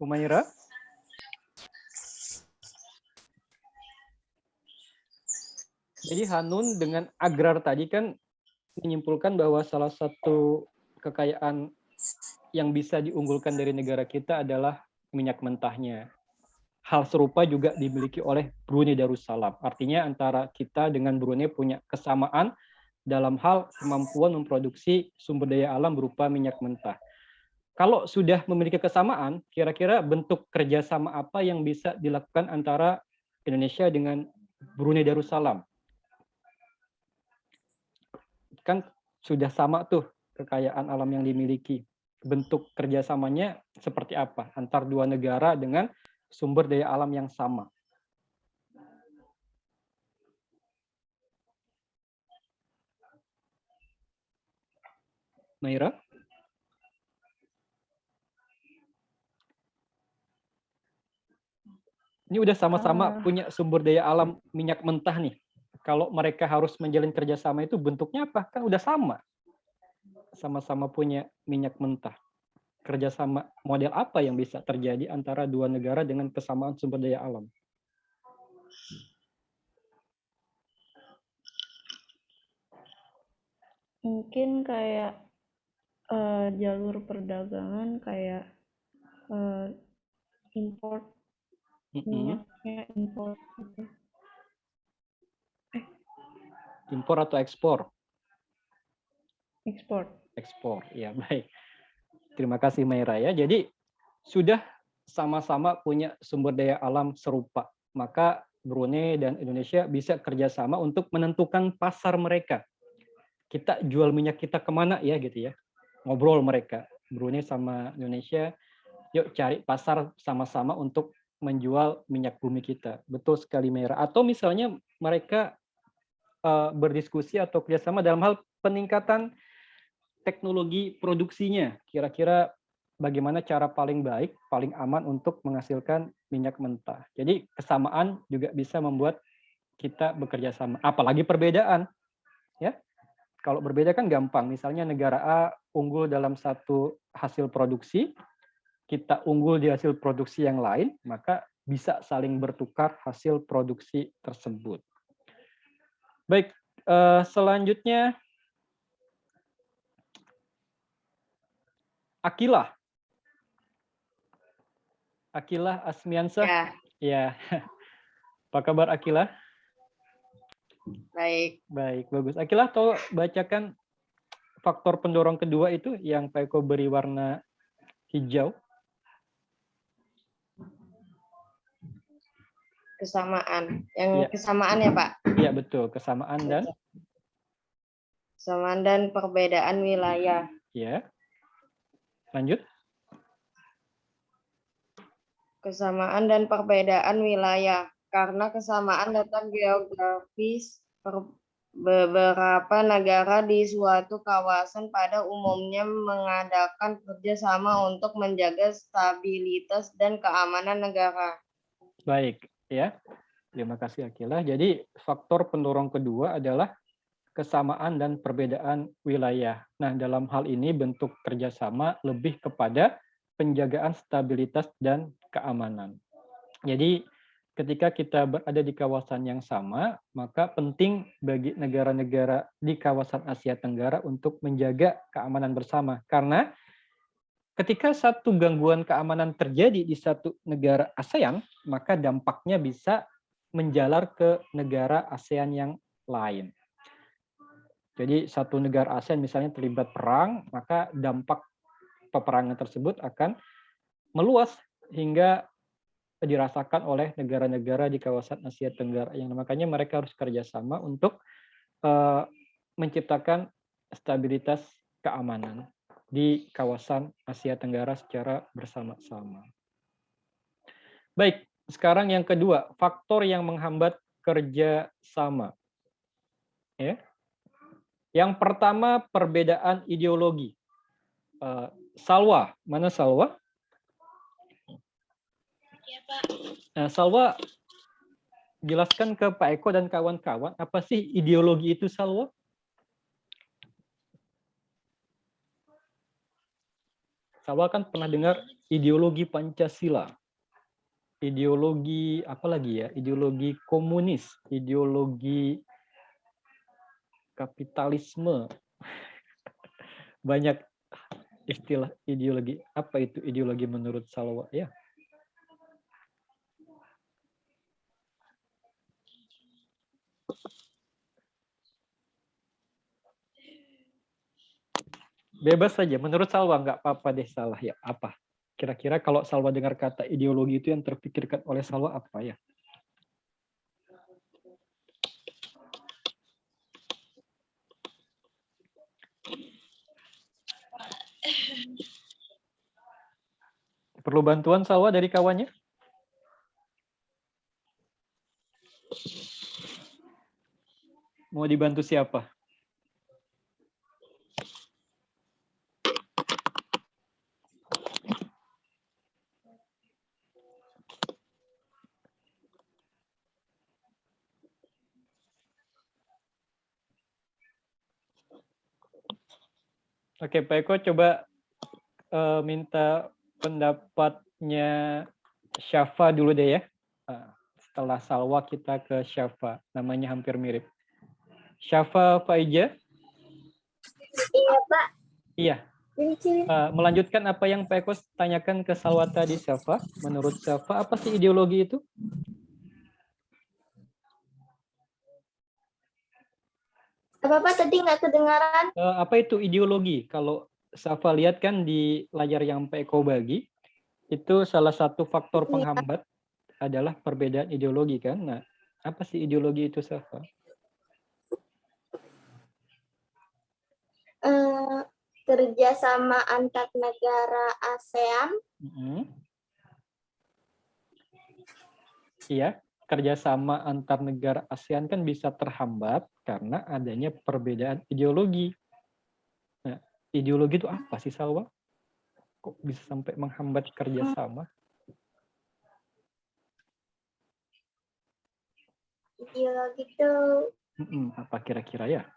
Maira. Jadi Hanun dengan agrar tadi kan menyimpulkan bahwa salah satu kekayaan yang bisa diunggulkan dari negara kita adalah minyak mentahnya. Hal serupa juga dimiliki oleh Brunei Darussalam. Artinya antara kita dengan Brunei punya kesamaan dalam hal kemampuan memproduksi sumber daya alam berupa minyak mentah. Kalau sudah memiliki kesamaan, kira-kira bentuk kerjasama apa yang bisa dilakukan antara Indonesia dengan Brunei Darussalam? Kan sudah sama tuh kekayaan alam yang dimiliki. Bentuk kerjasamanya seperti apa antar dua negara dengan sumber daya alam yang sama? Naira? Ini udah sama-sama punya sumber daya alam minyak mentah nih. Kalau mereka harus menjalin kerjasama itu bentuknya apa? Kan udah sama. Sama-sama punya minyak mentah. Kerjasama model apa yang bisa terjadi antara dua negara dengan kesamaan sumber daya alam? Mungkin kayak jalur perdagangan kayak import minyaknya, import gitu. Impor atau ekspor? Ekspor. Ekspor, ya baik. Terima kasih Maira ya. Jadi sudah sama-sama punya sumber daya alam serupa. Maka Brunei dan Indonesia bisa kerjasama untuk menentukan pasar mereka. Kita jual minyak kita kemana ya gitu ya. Ngobrol mereka, Brunei sama Indonesia, yuk cari pasar sama-sama untuk menjual minyak bumi kita. Betul sekali Maira. Atau misalnya mereka berdiskusi atau kerjasama dalam hal peningkatan teknologi produksinya. Kira-kira bagaimana cara paling baik, paling aman untuk menghasilkan minyak mentah. Jadi kesamaan juga bisa membuat kita bekerja sama. Apalagi perbedaan. Ya, kalau berbeda kan gampang. Misalnya negara A unggul dalam satu hasil produksi, kita unggul di hasil produksi yang lain, maka bisa saling bertukar hasil produksi tersebut. Baik, selanjutnya Akilah. Akilah Asmiansah. Ya, Ya. Apa kabar Akilah? baik. Baik, bagus. Akilah, tolong bacakan faktor pendorong kedua itu yang Pak Eko beri warna hijau. Kesamaan. Yang Ya. kesamaan ya, Pak? Iya, betul. Kesamaan dan? Kesamaan dan perbedaan wilayah. Ya. Lanjut. Kesamaan dan perbedaan wilayah. Karena kesamaan letak geografis beberapa negara di suatu kawasan pada umumnya mengadakan kerjasama untuk menjaga stabilitas dan keamanan negara. Baik, ya. Terima kasih Akilah. Jadi faktor pendorong kedua adalah kesamaan dan perbedaan wilayah. Nah, dalam hal ini bentuk kerjasama lebih kepada penjagaan stabilitas dan keamanan. Jadi ketika kita berada di kawasan yang sama, maka penting bagi negara-negara di kawasan Asia Tenggara untuk menjaga keamanan bersama. Karena ketika satu gangguan keamanan terjadi di satu negara ASEAN, maka dampaknya bisa menjalar ke negara ASEAN yang lain. Jadi satu negara ASEAN misalnya terlibat perang, maka dampak peperangan tersebut akan meluas hingga dirasakan oleh negara-negara di kawasan Asia Tenggara. Yang makanya mereka harus kerjasama untuk menciptakan stabilitas keamanan di kawasan Asia Tenggara secara bersama-sama. Baik, sekarang yang kedua, faktor yang menghambat kerja sama. Ya. Yang pertama, perbedaan ideologi. Salwa, mana Salwa? Nah, Salwa, jelaskan ke Pak Eko dan kawan-kawan, apa sih ideologi itu, Salwa? Salwa kan pernah dengar ideologi Pancasila, ideologi apa lagi ya? Ideologi komunis, ideologi kapitalisme. Banyak istilah ideologi. Apa itu ideologi menurut Salwa ya? Bebas saja. Menurut Salwa nggak apa-apa deh salah ya. Apa? Kira-kira kalau Salwa dengar kata ideologi itu yang terpikirkan oleh Salwa apa ya? Perlu bantuan Salwa dari kawannya? Mau dibantu siapa? Oke, Pak Eko coba minta pendapatnya Syafa dulu deh ya. Setelah Salwa kita ke Syafa, namanya hampir mirip. Syafa Faija? Iya, Pak. Iya. Melanjutkan apa yang Pak Eko tanyakan ke Salwa tadi, Syafa. Menurut Syafa, apa sih ideologi itu? Apa tadi nggak kedengaran? Apa itu ideologi? Kalau Syafa lihat kan di layar yang Pak Eko bagi, itu salah satu faktor penghambat adalah perbedaan ideologi kan. Nah, apa sih ideologi itu, Syafa? Kerjasama antar negara ASEAN. Iya, kerjasama antar negara ASEAN kan bisa terhambat karena adanya perbedaan ideologi. Nah, ideologi itu apa sih, Salwa? Kok bisa sampai menghambat kerjasama? Ideologi itu Apa kira-kira ya?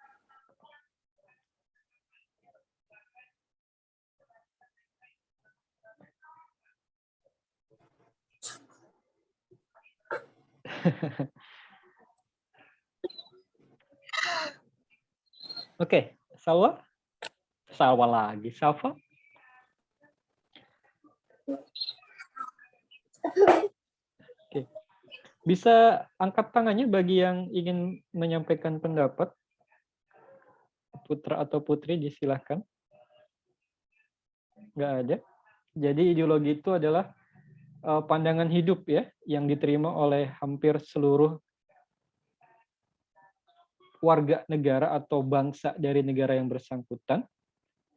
Oke, Salwa? Salwa lagi, Syafa? Oke. Bisa angkat tangannya bagi yang ingin menyampaikan pendapat. Putra atau putri, disilahkan. Nggak ada. Jadi ideologi itu adalah pandangan hidup ya yang diterima oleh hampir seluruh warga negara atau bangsa dari negara yang bersangkutan,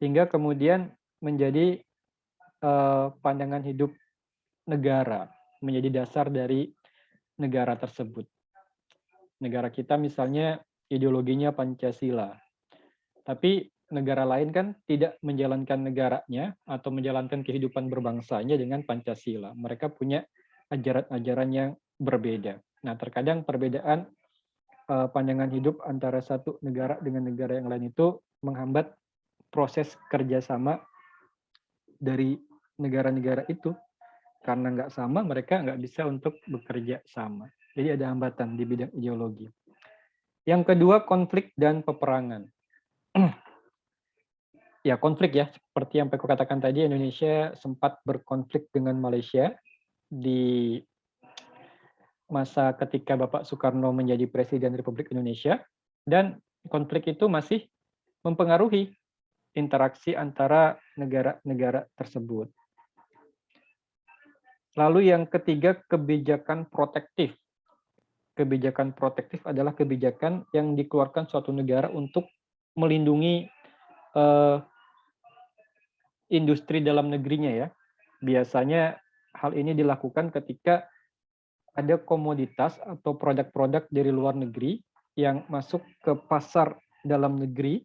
hingga kemudian menjadi pandangan hidup negara, menjadi dasar dari negara tersebut. Negara kita misalnya ideologinya Pancasila, tapi negara lain kan tidak menjalankan negaranya atau menjalankan kehidupan berbangsanya dengan Pancasila. Mereka punya ajaran-ajaran yang berbeda. Nah, terkadang perbedaan pandangan hidup antara satu negara dengan negara yang lain itu menghambat proses kerjasama dari negara-negara itu. Karena nggak sama, mereka nggak bisa untuk bekerja sama. Jadi ada hambatan di bidang ideologi. Yang kedua, konflik dan peperangan. Ya, konflik ya, seperti yang aku katakan tadi, Indonesia sempat berkonflik dengan Malaysia di masa ketika Bapak Soekarno menjadi Presiden Republik Indonesia, dan konflik itu masih mempengaruhi interaksi antara negara-negara tersebut. Lalu yang ketiga, kebijakan protektif. Kebijakan protektif adalah kebijakan yang dikeluarkan suatu negara untuk melindungi industri dalam negerinya ya. Biasanya hal ini dilakukan ketika ada komoditas atau produk-produk dari luar negeri yang masuk ke pasar dalam negeri,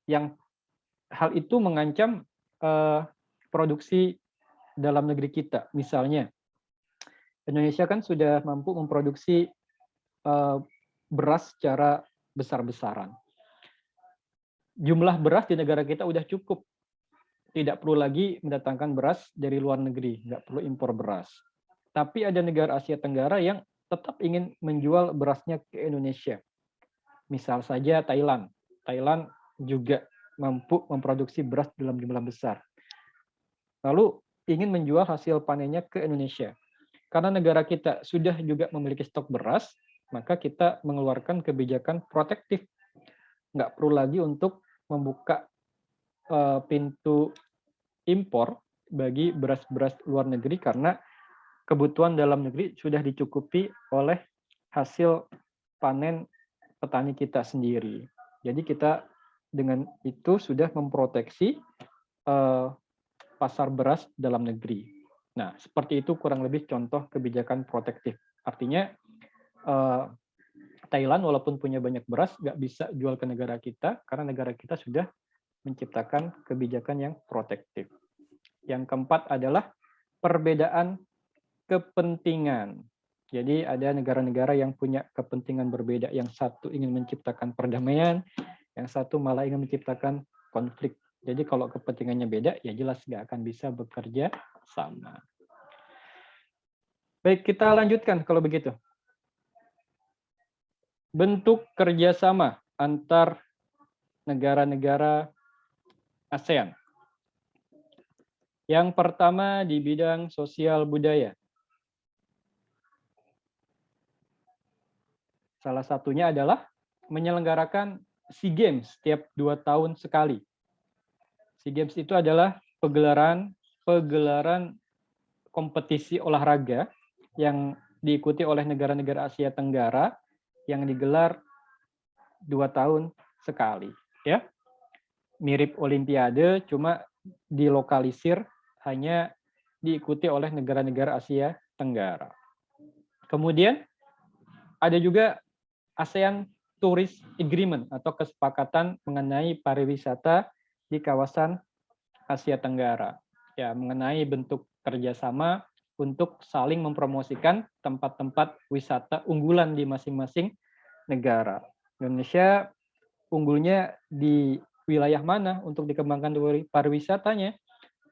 yang hal itu mengancam produksi dalam negeri kita. Misalnya, Indonesia kan sudah mampu memproduksi beras secara besar-besaran. Jumlah beras di negara kita udah cukup. Tidak perlu lagi mendatangkan beras dari luar negeri, nggak perlu impor beras. Tapi ada negara Asia Tenggara yang tetap ingin menjual berasnya ke Indonesia. Misal saja Thailand. Thailand juga mampu memproduksi beras dalam jumlah besar. Lalu ingin menjual hasil panennya ke Indonesia. Karena negara kita sudah juga memiliki stok beras, maka kita mengeluarkan kebijakan protektif. Nggak perlu lagi untuk membuka pintu impor bagi beras-beras luar negeri karena kebutuhan dalam negeri sudah dicukupi oleh hasil panen petani kita sendiri. Jadi kita dengan itu sudah memproteksi pasar beras dalam negeri. Nah, seperti itu kurang lebih contoh kebijakan protektif. Artinya Thailand walaupun punya banyak beras, nggak bisa jual ke negara kita karena negara kita sudah menciptakan kebijakan yang protektif. Yang keempat adalah perbedaan kepentingan. Jadi ada negara-negara yang punya kepentingan berbeda. Yang satu ingin menciptakan perdamaian, yang satu malah ingin menciptakan konflik. Jadi kalau kepentingannya beda, ya jelas nggak akan bisa bekerja sama. Baik, kita lanjutkan kalau begitu. Bentuk kerjasama antar negara-negara ASEAN. Yang pertama di bidang sosial budaya. Salah satunya adalah menyelenggarakan SEA Games setiap 2 tahun sekali. SEA Games itu adalah pegelaran kompetisi olahraga yang diikuti oleh negara-negara Asia Tenggara yang digelar 2 tahun sekali. Ya, mirip Olimpiade, cuma dilokalisir hanya diikuti oleh negara-negara Asia Tenggara. Kemudian ada juga ASEAN Tourist Agreement atau kesepakatan mengenai pariwisata di kawasan Asia Tenggara. Ya, mengenai bentuk kerjasama untuk saling mempromosikan tempat-tempat wisata unggulan di masing-masing negara. Indonesia unggulnya di wilayah mana untuk dikembangkan pariwisatanya,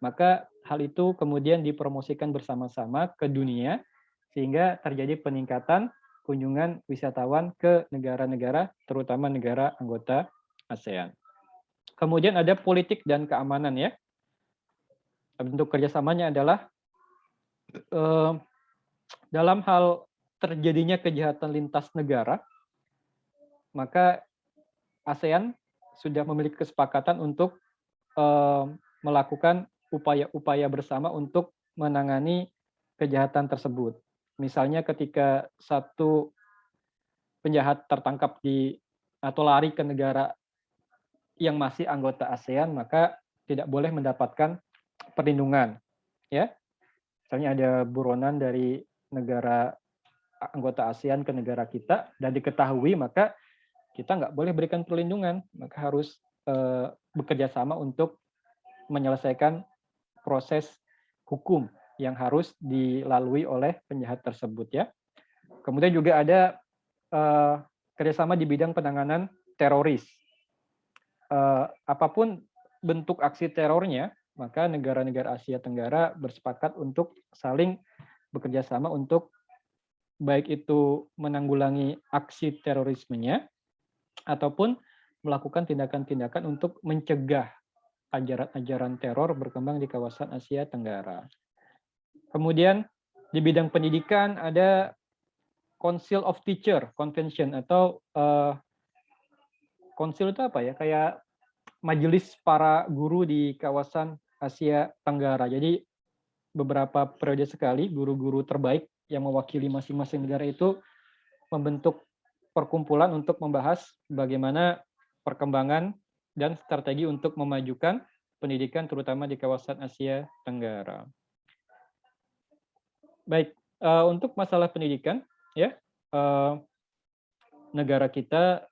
maka hal itu kemudian dipromosikan bersama-sama ke dunia sehingga terjadi peningkatan kunjungan wisatawan ke negara-negara, terutama negara anggota ASEAN. Kemudian ada politik dan keamanan ya. Bentuk kerjasamanya adalah dalam hal terjadinya kejahatan lintas negara, maka ASEAN sudah memiliki kesepakatan untuk melakukan upaya-upaya bersama untuk menangani kejahatan tersebut. Misalnya ketika satu penjahat tertangkap atau lari ke negara yang masih anggota ASEAN, maka tidak boleh mendapatkan perlindungan. Ya, misalnya ada buronan dari negara anggota ASEAN ke negara kita dan diketahui, maka kita nggak boleh berikan perlindungan, maka harus bekerja sama untuk menyelesaikan proses hukum yang harus dilalui oleh penjahat tersebut ya. Kemudian juga ada kerjasama di bidang penanganan teroris. Apapun bentuk aksi terornya, maka negara-negara Asia Tenggara bersepakat untuk saling bekerja sama untuk baik itu menanggulangi aksi terorismenya ataupun melakukan tindakan-tindakan untuk mencegah ajaran-ajaran teror berkembang di kawasan Asia Tenggara. Kemudian di bidang pendidikan ada Council of Teacher Convention atau konsil itu apa ya? Kayak majelis para guru di kawasan Asia Tenggara. Jadi beberapa periode sekali guru-guru terbaik yang mewakili masing-masing negara itu membentuk perkumpulan untuk membahas bagaimana perkembangan dan strategi untuk memajukan pendidikan terutama di kawasan Asia Tenggara. Baik, untuk masalah pendidikan ya, negara kita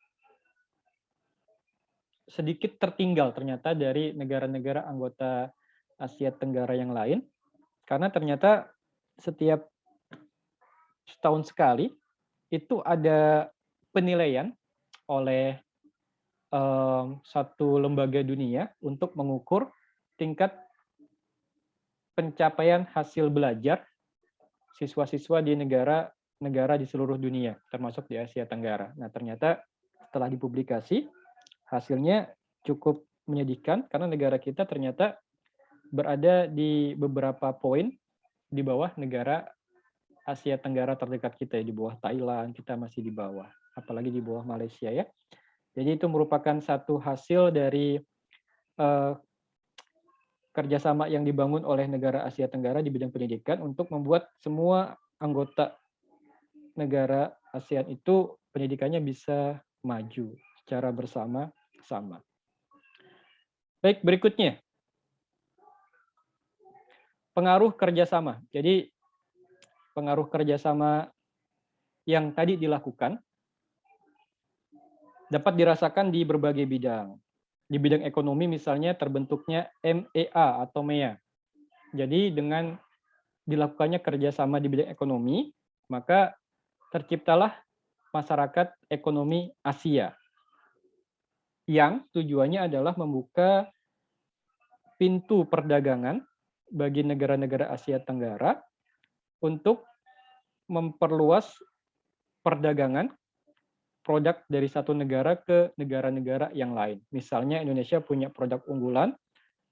sedikit tertinggal ternyata dari negara-negara anggota Asia Tenggara yang lain, karena ternyata setiap setahun sekali itu ada penilaian oleh satu lembaga dunia untuk mengukur tingkat pencapaian hasil belajar siswa-siswa di negara di seluruh dunia, termasuk di Asia Tenggara. Nah, ternyata setelah dipublikasi, hasilnya cukup menyedihkan karena negara kita ternyata berada di beberapa poin di bawah negara Asia Tenggara terdekat kita, di bawah Thailand, kita masih di bawah, apalagi di bawah Malaysia ya. Jadi itu merupakan satu hasil dari kerjasama yang dibangun oleh negara Asia Tenggara di bidang pendidikan untuk membuat semua anggota negara ASEAN itu pendidikannya bisa maju secara bersama-sama. Baik, berikutnya. Pengaruh kerjasama. Jadi pengaruh kerjasama yang tadi dilakukan dapat dirasakan di berbagai bidang. Di bidang ekonomi misalnya terbentuknya MEA atau MEA. Jadi dengan dilakukannya kerjasama di bidang ekonomi, maka terciptalah masyarakat ekonomi Asia yang tujuannya adalah membuka pintu perdagangan bagi negara-negara Asia Tenggara untuk memperluas perdagangan produk dari satu negara ke negara-negara yang lain. Misalnya Indonesia punya produk unggulan,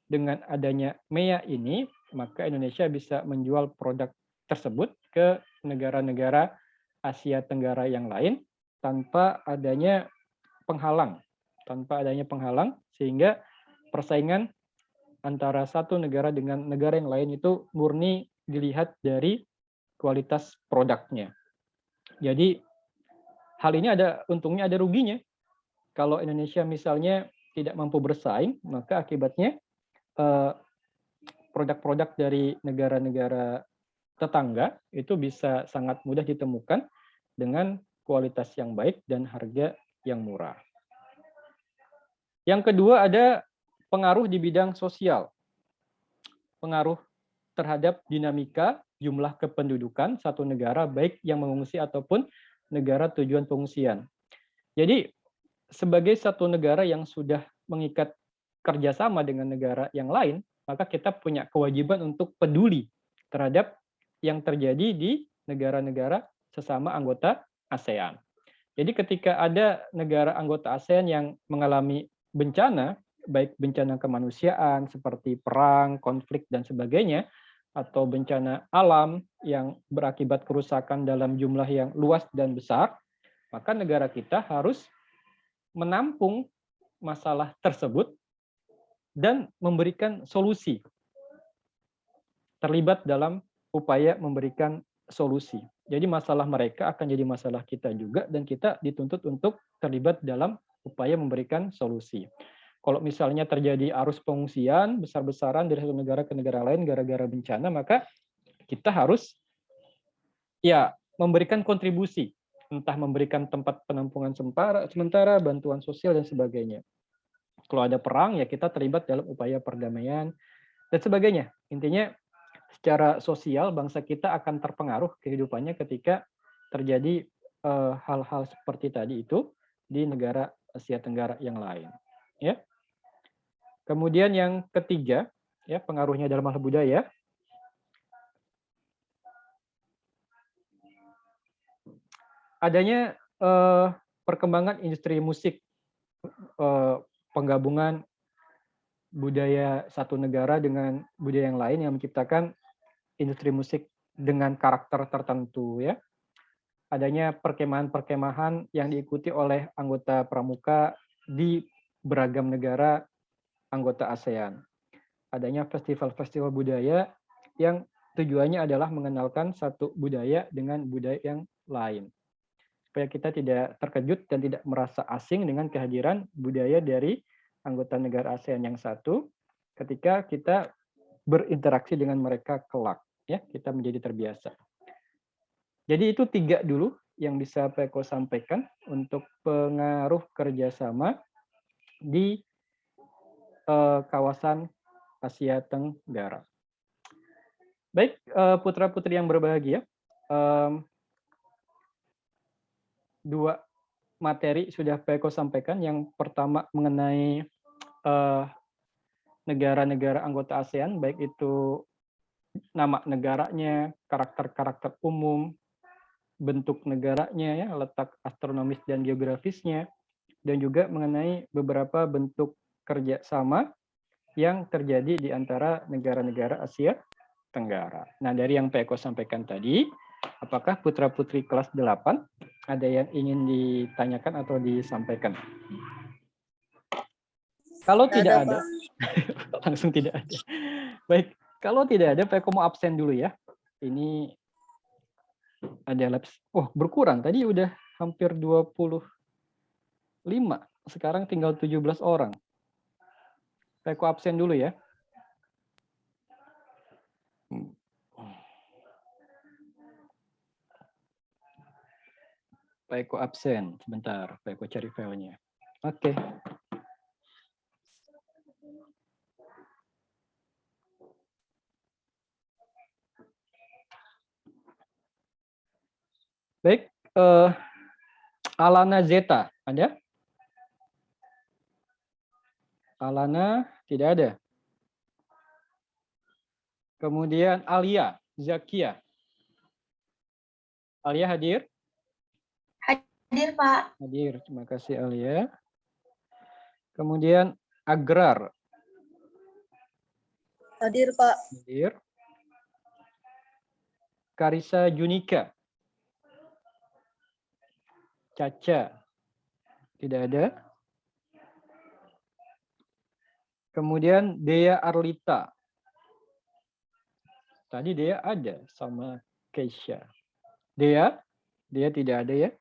dengan adanya MEA ini, maka Indonesia bisa menjual produk tersebut ke negara-negara Asia Tenggara yang lain tanpa adanya penghalang, sehingga persaingan antara satu negara dengan negara yang lain itu murni dilihat dari kualitas produknya. Jadi hal ini ada untungnya, ada ruginya. Kalau Indonesia misalnya tidak mampu bersaing, maka akibatnya produk-produk dari negara-negara tetangga itu bisa sangat mudah ditemukan dengan kualitas yang baik dan harga yang murah. Yang kedua ada pengaruh di bidang sosial. Pengaruh terhadap dinamika jumlah kependudukan satu negara, baik yang mengungsi ataupun negara tujuan pengungsian. Jadi sebagai satu negara yang sudah mengikat kerjasama dengan negara yang lain, maka kita punya kewajiban untuk peduli terhadap yang terjadi di negara-negara sesama anggota ASEAN. Jadi ketika ada negara anggota ASEAN yang mengalami bencana, baik bencana kemanusiaan seperti perang, konflik, dan sebagainya, atau bencana alam yang berakibat kerusakan dalam jumlah yang luas dan besar, maka negara kita harus menampung masalah tersebut dan memberikan solusi. Terlibat dalam upaya memberikan solusi. Jadi masalah mereka akan jadi masalah kita juga, dan kita dituntut untuk terlibat dalam upaya memberikan solusi. Kalau misalnya terjadi arus pengungsian besar-besaran dari satu negara ke negara lain gara-gara bencana, maka kita harus ya memberikan kontribusi, entah memberikan tempat penampungan sementara, bantuan sosial dan sebagainya. Kalau ada perang ya kita terlibat dalam upaya perdamaian dan sebagainya. Intinya secara sosial bangsa kita akan terpengaruh kehidupannya ketika terjadi hal-hal seperti tadi itu di negara Asia Tenggara yang lain. Ya. Kemudian yang ketiga, ya pengaruhnya dalam hal budaya. Adanya perkembangan industri musik, penggabungan budaya satu negara dengan budaya yang lain yang menciptakan industri musik dengan karakter tertentu ya. Adanya perkemahan-perkemahan yang diikuti oleh anggota pramuka di beragam negara anggota ASEAN. Adanya festival-festival budaya yang tujuannya adalah mengenalkan satu budaya dengan budaya yang lain. Supaya kita tidak terkejut dan tidak merasa asing dengan kehadiran budaya dari anggota negara ASEAN yang satu ketika kita berinteraksi dengan mereka kelak. Ya, kita menjadi terbiasa. Jadi itu 3 dulu yang bisa Pak Eko sampaikan untuk pengaruh kerjasama di kawasan Asia Tenggara. Baik, putra-putri yang berbahagia, 2 materi sudah Pak Eko sampaikan. Yang pertama mengenai negara-negara anggota ASEAN, baik itu nama negaranya, karakter-karakter umum, bentuk negaranya, ya, letak astronomis dan geografisnya, dan juga mengenai beberapa bentuk kerjasama yang terjadi di antara negara-negara Asia Tenggara. Nah, dari yang Pak Eko sampaikan tadi, apakah putra-putri kelas 8 ada yang ingin ditanyakan atau disampaikan? Kalau tidak ada, langsung tidak ada. Baik, kalau tidak ada, Pak Eko mau absen dulu ya. Ini ada labs. Oh, berkurang. Tadi udah hampir 25. Sekarang tinggal 17 orang. Pak Eko absen dulu ya. Pak Eko absen. Sebentar, Pak Eko cari filenya. Oke. Baik, Alana Zeta, ada? Alana tidak ada. Kemudian Alia Zakia. Alia hadir? Hadir, Pak. Hadir, terima kasih Alia. Kemudian Agrar. Hadir, Pak. Hadir. Karisa Junika. Caca. Tidak ada. Kemudian Dea Arlita. Tadi Dea ada sama Keisha. Dea tidak ada ya.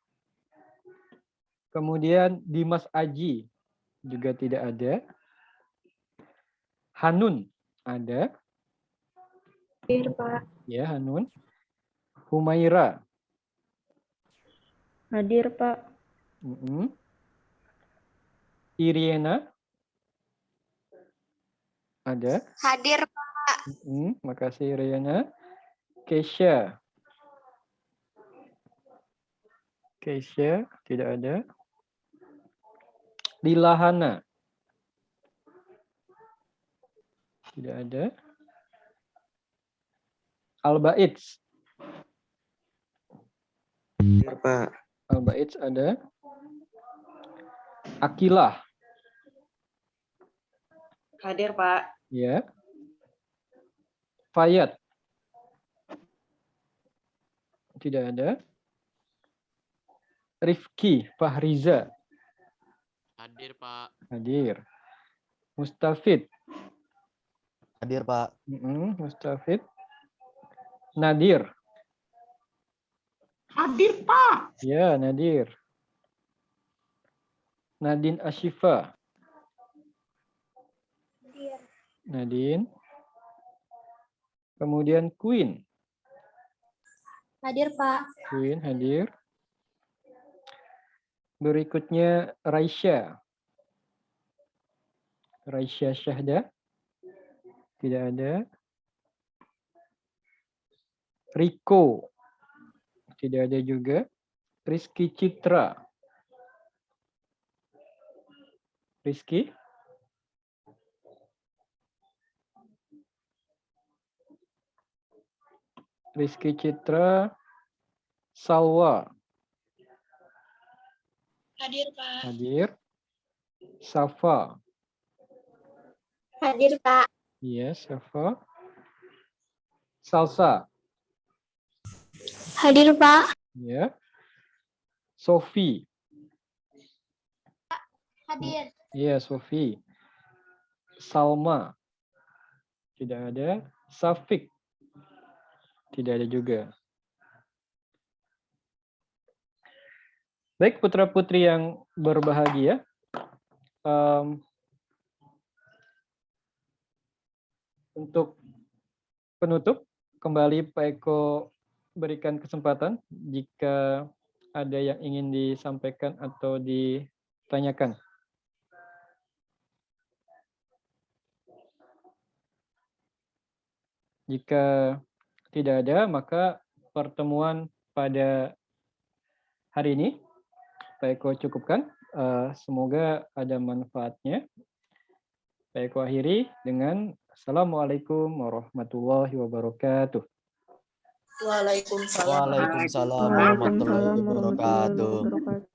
Kemudian Dimas Aji juga tidak ada. Hanun ada. Hadir, Pak. Ya, Hanun. Humaira. Hadir, Pak. Iriana. Ada. Hadir, Pak. Makasih Iriana. Keisha. Keisha tidak ada. Lilahana. Tidak ada. Albaitz. Pak. Albaitz ada. Akilah. Hadir, Pak. Ya. Fayat. Tidak ada. Rifki Fahriza. Hadir, Pak. Hadir. Mustafid. Hadir, Pak. Mustafid. Nadir. Hadir, Pak. Ya, Nadir. Nadine Ashifa. Nadine. Kemudian Queen. Hadir, Pak. Queen hadir. Berikutnya Raisya. Raisya Syahda. Tidak ada. Riko. Tidak ada juga. Rizky Citra. Rizky. Rizky Citra, Salwa. Hadir, Pak. Hadir. Safa. Hadir, Pak. Iya, Safa. Salsa. Hadir, Pak. Ya. Sofi. Hadir. Iya, Sofi. Salma. Tidak ada. Safik. Tidak ada juga. Baik, putra-putri yang berbahagia. Untuk penutup, kembali Pak Eko berikan kesempatan jika ada yang ingin disampaikan atau ditanyakan. Jika tidak ada, maka pertemuan pada hari ini Pak Eko cukupkan. Semoga ada manfaatnya. Pak Eko akhiri dengan Assalamualaikum warahmatullahi wabarakatuh. Waalaikumsalam. Waalaikumsalam warahmatullahi wabarakatuh.